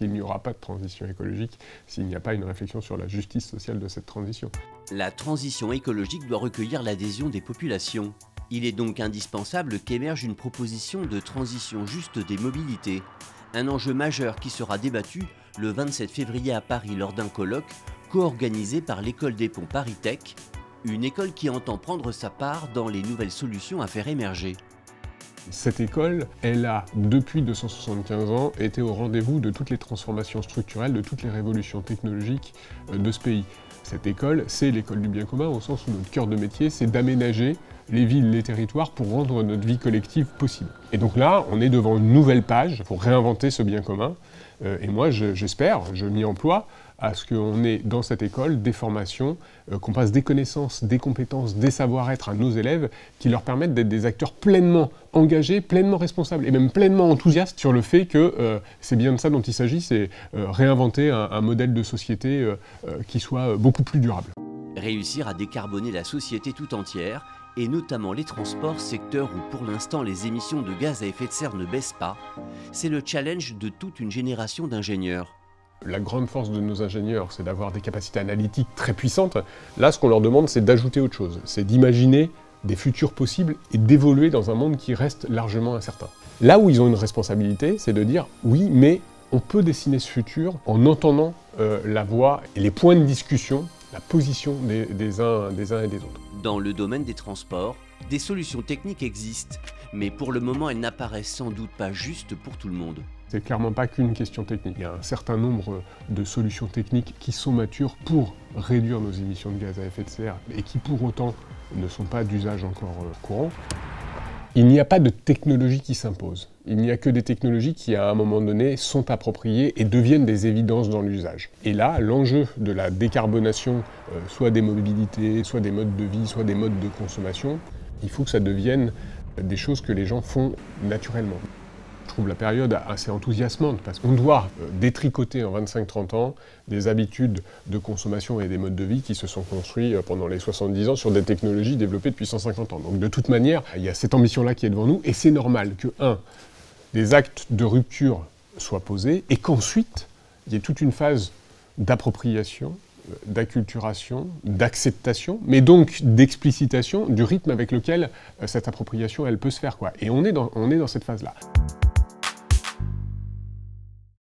Il n'y aura pas de transition écologique s'il n'y a pas une réflexion sur la justice sociale de cette transition. La transition écologique doit recueillir l'adhésion des populations. Il est donc indispensable qu'émerge une proposition de transition juste des mobilités. Un enjeu majeur qui sera débattu le 27 février à Paris lors d'un colloque co-organisé par l'École des Ponts Paris-Tech, une école qui entend prendre sa part dans les nouvelles solutions à faire émerger. Cette école, elle a, depuis 275 ans, été au rendez-vous de toutes les transformations structurelles, de toutes les révolutions technologiques de ce pays. Cette école, c'est l'école du bien commun, au sens où notre cœur de métier, c'est d'aménager les villes, les territoires pour rendre notre vie collective possible. Et donc là, on est devant une nouvelle page pour réinventer ce bien commun. Et moi, j'espère, je m'y emploie, à ce qu'on ait dans cette école des formations, qu'on passe des connaissances, des compétences, des savoir-être à nos élèves qui leur permettent d'être des acteurs pleinement engagés, pleinement responsables et même pleinement enthousiastes sur le fait que c'est bien de ça dont il s'agit, c'est réinventer un modèle de société qui soit beaucoup plus durable. Réussir à décarboner la société tout entière, et notamment les transports, secteur où pour l'instant les émissions de gaz à effet de serre ne baissent pas, c'est le challenge de toute une génération d'ingénieurs. La grande force de nos ingénieurs, c'est d'avoir des capacités analytiques très puissantes. Là, ce qu'on leur demande, c'est d'ajouter autre chose. C'est d'imaginer des futurs possibles et d'évoluer dans un monde qui reste largement incertain. Là où ils ont une responsabilité, c'est de dire « oui, mais on peut dessiner ce futur en entendant la voix et les points de discussion, la position des uns et des autres. » Dans le domaine des transports, des solutions techniques existent, mais pour le moment, elles n'apparaissent sans doute pas justes pour tout le monde. C'est clairement pas qu'une question technique. Il y a un certain nombre de solutions techniques qui sont matures pour réduire nos émissions de gaz à effet de serre et qui pour autant ne sont pas d'usage encore courant. Il n'y a pas de technologie qui s'impose. Il n'y a que des technologies qui, à un moment donné, sont appropriées et deviennent des évidences dans l'usage. Et là, l'enjeu de la décarbonation, soit des mobilités, soit des modes de vie, soit des modes de consommation, il faut que ça devienne des choses que les gens font naturellement. Je trouve la période assez enthousiasmante parce qu'on doit détricoter en 25-30 ans des habitudes de consommation et des modes de vie qui se sont construits pendant les 70 ans sur des technologies développées depuis 150 ans. Donc de toute manière, il y a cette ambition-là qui est devant nous et c'est normal que, des actes de rupture soient posés et qu'ensuite, il y ait toute une phase d'appropriation, d'acculturation, d'acceptation, mais donc d'explicitation du rythme avec lequel cette appropriation, elle peut se faire, quoi. Et on est dans cette phase-là.